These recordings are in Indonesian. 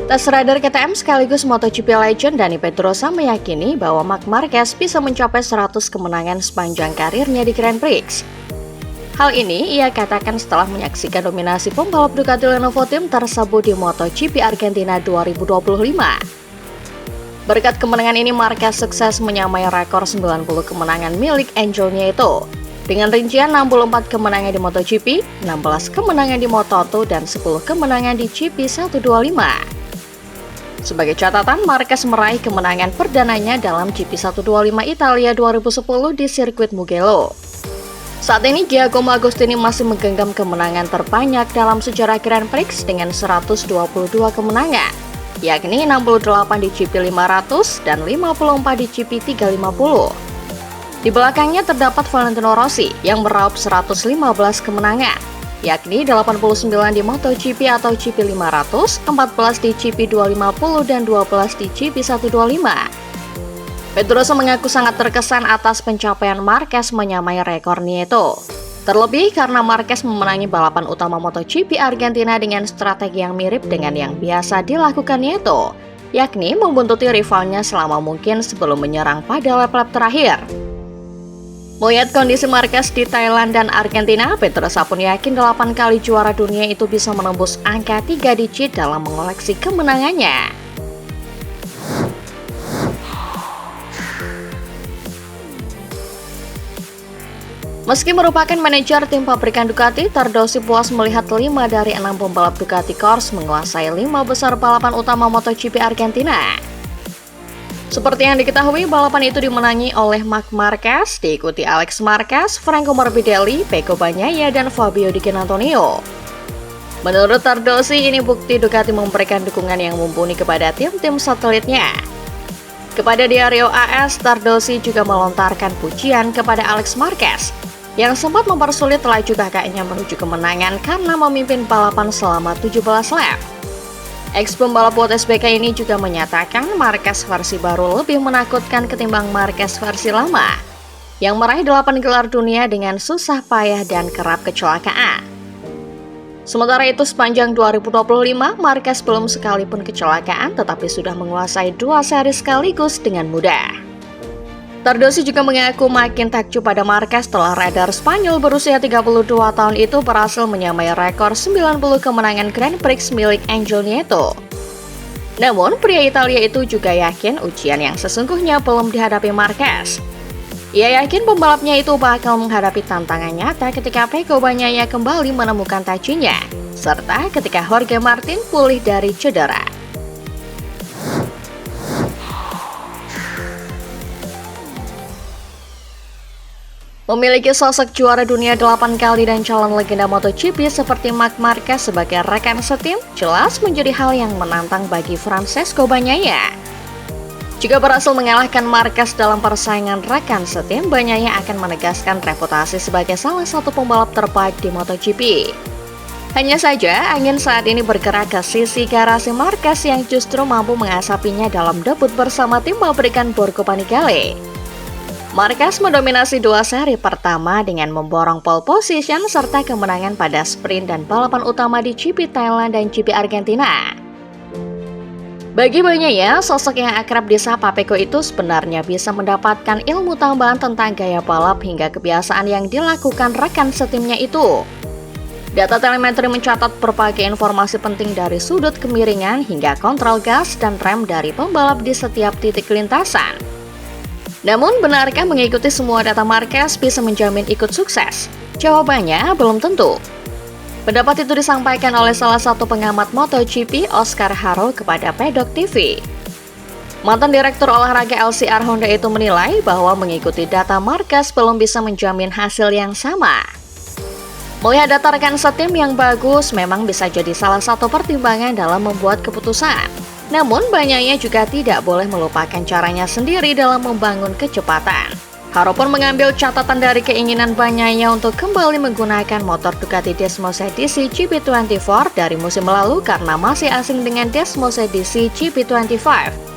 Tes radar KTM sekaligus MotoGP legend Dani Pedrosa meyakini bahwa Marc Marquez bisa mencapai 100 kemenangan sepanjang karirnya di Grand Prix. Hal ini ia katakan setelah menyaksikan dominasi pembalap Ducati Lenovo Team tersebut di MotoGP Argentina 2025. Berkat kemenangan ini, Marquez sukses menyamai rekor 90 kemenangan milik Angelnya itu. Dengan rincian 64 kemenangan di MotoGP, 16 kemenangan di Moto2, dan 10 kemenangan di GP125. Sebagai catatan, Marquez meraih kemenangan perdananya dalam GP125 Italia 2010 di sirkuit Mugello. Saat ini, Giacomo Agostini masih menggenggam kemenangan terbanyak dalam sejarah Grand Prix dengan 122 kemenangan, yakni 68 di GP500 dan 54 di GP350. Di belakangnya terdapat Valentino Rossi yang meraup 115 kemenangan, yakni 89 di MotoGP atau GP500, 14 di GP250, dan 12 di GP125. Pedrosa mengaku sangat terkesan atas pencapaian Marquez menyamai rekor Nieto. Terlebih karena Marquez memenangi balapan utama MotoGP Argentina dengan strategi yang mirip dengan yang biasa dilakukan Nieto, yakni membuntuti rivalnya selama mungkin sebelum menyerang pada lap-lap terakhir. Melihat kondisi Marquez di Thailand dan Argentina, Pedrosa pun yakin 8 kali juara dunia itu bisa menembus angka 3 digit dalam mengoleksi kemenangannya. Meski merupakan manajer tim pabrikan Ducati, Tardozzi puas melihat 5 dari 6 pembalap Ducati Corse menguasai 5 besar balapan utama MotoGP Argentina. Seperti yang diketahui, balapan itu dimenangi oleh Marc Marquez, diikuti Alex Marquez, Franco Morbidelli, Pecco Bagnaia, dan Fabio Di Giannantonio. Menurut Tardozzi, ini bukti Ducati memberikan dukungan yang mumpuni kepada tim-tim satelitnya. Kepada Diario AS, Tardozzi juga melontarkan pujian kepada Alex Marquez, yang sempat mempersulit laju kakaknya menuju kemenangan karena memimpin balapan selama 17 lap. Ex-pembalap World SBK ini juga menyatakan Marquez versi baru lebih menakutkan ketimbang Marquez versi lama, yang meraih 8 gelar dunia dengan susah payah dan kerap kecelakaan. Sementara itu, sepanjang 2025, Marquez belum sekalipun kecelakaan tetapi sudah menguasai 2 seri sekaligus dengan mudah. Tardozzi juga mengaku makin takjub pada Marquez setelah rider Spanyol berusia 32 tahun itu berhasil menyamai rekor 90 kemenangan Grand Prix milik Angel Nieto. Namun, pria Italia itu juga yakin ujian yang sesungguhnya belum dihadapi Marquez. Ia yakin pembalapnya itu bakal menghadapi tantangan nyata ketika Pecco Bagnaia kembali menemukan tajinya, serta ketika Jorge Martin pulih dari cedera. Memiliki sosok juara dunia 8 kali dan calon legenda MotoGP seperti Marc Marquez sebagai rekan setim jelas menjadi hal yang menantang bagi Francesco Bagnaia. Jika berhasil mengalahkan Marquez dalam persaingan rekan setim, Bagnaia akan menegaskan reputasi sebagai salah satu pembalap terbaik di MotoGP. Hanya saja, angin saat ini bergerak ke sisi garasi Marquez yang justru mampu mengasapinya dalam debut bersama tim pabrikan Borgo Panigale. Marquez mendominasi 2 seri pertama dengan memborong pole position serta kemenangan pada sprint dan balapan utama di GP Thailand dan GP Argentina. Bagi Bagnaia, sosok yang akrab disapa Pecco itu sebenarnya bisa mendapatkan ilmu tambahan tentang gaya balap hingga kebiasaan yang dilakukan rekan setimnya itu. Data telemetri mencatat berbagai informasi penting dari sudut kemiringan hingga kontrol gas dan rem dari pembalap di setiap titik lintasan. Namun, benarkah mengikuti semua data Marquez bisa menjamin ikut sukses? Jawabannya belum tentu. Pendapat itu disampaikan oleh salah satu pengamat MotoGP, Oscar Haro, kepada Paddock TV. Mantan Direktur Olahraga LCR Honda itu menilai bahwa mengikuti data Marquez belum bisa menjamin hasil yang sama. Melihat data rekan setim yang bagus memang bisa jadi salah satu pertimbangan dalam membuat keputusan. Namun, Bagnaia juga tidak boleh melupakan caranya sendiri dalam membangun kecepatan. Haro pun mengambil catatan dari keinginan Bagnaia untuk kembali menggunakan motor Ducati Desmos edisi GP24 dari musim lalu karena masih asing dengan Desmos edisi GP25.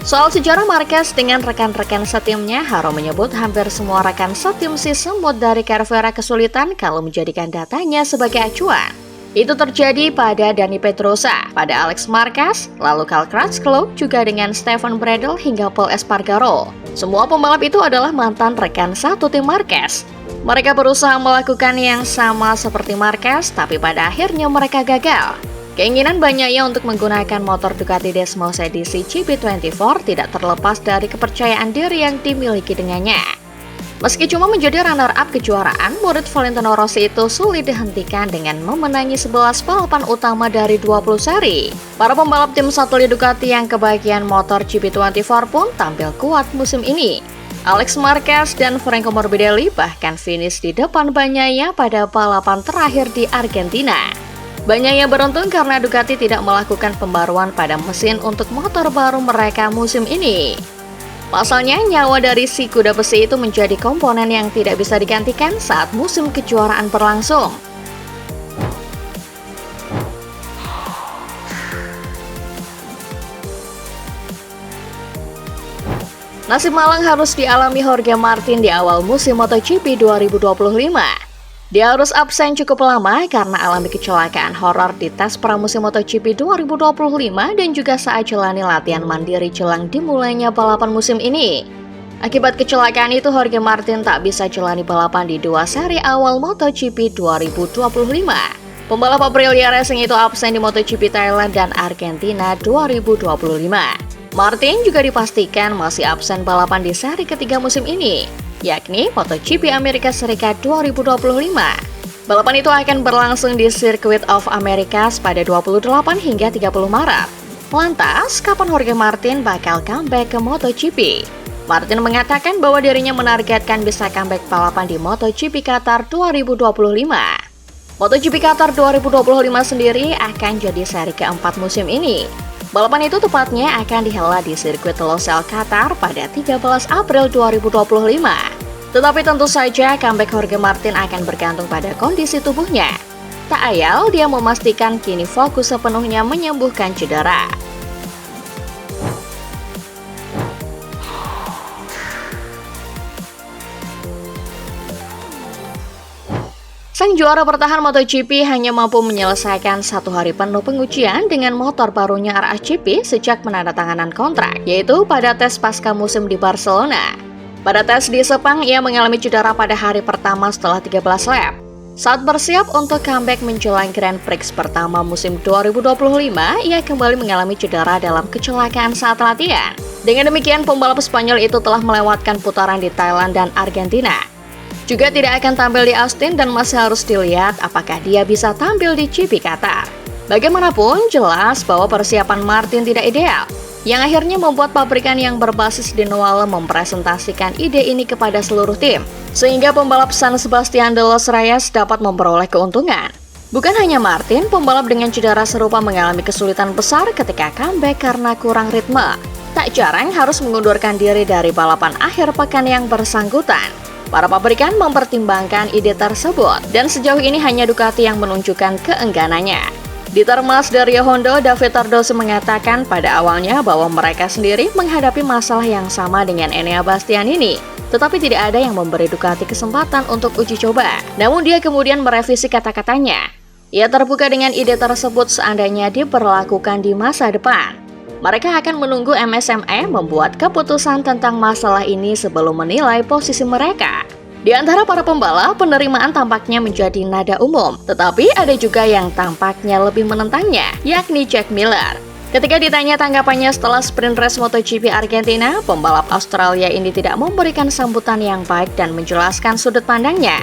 Soal sejarah Marquez dengan rekan-rekan setimnya, Haro menyebut hampir semua rekan setim si semut dari Cervera kesulitan kalau menjadikan datanya sebagai acuan. Itu terjadi pada Dani Pedrosa, pada Alex Marquez, lalu Cal Crutchlow, juga dengan Stefan Bradl hingga Pol Espargaro. Semua pembalap itu adalah mantan rekan satu tim Marquez. Mereka berusaha melakukan yang sama seperti Marquez, tapi pada akhirnya mereka gagal. Keinginan banyaknya untuk menggunakan motor Ducati Desmos edisi GP24 tidak terlepas dari kepercayaan diri yang dimiliki dengannya. Meski cuma menjadi runner-up kejuaraan, murid Valentino Rossi itu sulit dihentikan dengan memenangi 11 balapan utama dari 20 seri. Para pembalap tim satelit Ducati yang kebagian motor GP24 pun tampil kuat musim ini. Alex Marquez dan Franco Morbidelli bahkan finish di depan Bagnaia pada balapan terakhir di Argentina. Bagnaia beruntung karena Ducati tidak melakukan pembaruan pada mesin untuk motor baru mereka musim ini. Pasalnya, nyawa dari si kuda besi itu menjadi komponen yang tidak bisa digantikan saat musim kejuaraan berlangsung. Nasib malang harus dialami Jorge Martin di awal musim MotoGP 2025. Dia harus absen cukup lama karena alami kecelakaan horor di tes pramusim MotoGP 2025 dan juga saat jalani latihan mandiri jelang dimulainya balapan musim ini. Akibat kecelakaan itu, Jorge Martin tak bisa jalani balapan di 2 seri awal MotoGP 2025. Pembalap Aprilia Racing itu absen di MotoGP Thailand dan Argentina 2025. Martin juga dipastikan masih absen balapan di seri ketiga musim ini, yakni MotoGP Amerika Serikat 2025. Balapan itu akan berlangsung di Circuit of Americas pada 28 hingga 30 Maret. Lantas, kapan Jorge Martin bakal comeback ke MotoGP? Martin mengatakan bahwa dirinya menargetkan bisa comeback balapan di MotoGP Qatar 2025. MotoGP Qatar 2025 sendiri akan jadi seri keempat musim ini. Balapan itu tepatnya akan dihelat di sirkuit Losail Qatar pada 13 April 2025. Tetapi tentu saja comeback Jorge Martin akan bergantung pada kondisi tubuhnya. Tak ayal dia memastikan kini fokus sepenuhnya menyembuhkan cedera. Sang juara bertahan MotoGP hanya mampu menyelesaikan 1 hari penuh pengujian dengan motor barunya RSGP sejak penandatanganan kontrak, yaitu pada tes pasca musim di Barcelona. Pada tes di Sepang, ia mengalami cedera pada hari pertama setelah 13 lap. Saat bersiap untuk comeback menjelang Grand Prix pertama musim 2025, ia kembali mengalami cedera dalam kecelakaan saat latihan. Dengan demikian, pembalap Spanyol itu telah melewatkan putaran di Thailand dan Argentina. Juga tidak akan tampil di Austin dan masih harus dilihat apakah dia bisa tampil di GP Qatar. Bagaimanapun, jelas bahwa persiapan Martin tidak ideal, yang akhirnya membuat pabrikan yang berbasis di Nuala mempresentasikan ide ini kepada seluruh tim, sehingga pembalap San Sebastian de los Reyes dapat memperoleh keuntungan. Bukan hanya Martin, pembalap dengan cedera serupa mengalami kesulitan besar ketika comeback karena kurang ritme. Tak jarang harus mengundurkan diri dari balapan akhir pekan yang bersangkutan. Para pabrikan mempertimbangkan ide tersebut, dan sejauh ini hanya Ducati yang menunjukkan keengganannya. Di Termas dari Honda, David Cardoso mengatakan pada awalnya bahwa mereka sendiri menghadapi masalah yang sama dengan Enea Bastianini, tetapi tidak ada yang memberi Ducati kesempatan untuk uji coba. Namun dia kemudian merevisi kata-katanya. Ia terbuka dengan ide tersebut seandainya diberlakukan di masa depan. Mereka akan menunggu MSME membuat keputusan tentang masalah ini sebelum menilai posisi mereka. Di antara para pembalap, penerimaan tampaknya menjadi nada umum, tetapi ada juga yang tampaknya lebih menentangnya, yakni Jack Miller. Ketika ditanya tanggapannya setelah sprint race MotoGP Argentina, pembalap Australia ini tidak memberikan sambutan yang baik dan menjelaskan sudut pandangnya.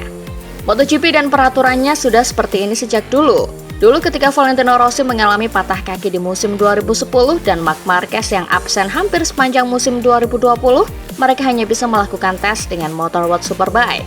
MotoGP dan peraturannya sudah seperti ini sejak dulu. Dulu ketika Valentino Rossi mengalami patah kaki di musim 2010 dan Marc Marquez yang absen hampir sepanjang musim 2020, mereka hanya bisa melakukan tes dengan motor World Superbike.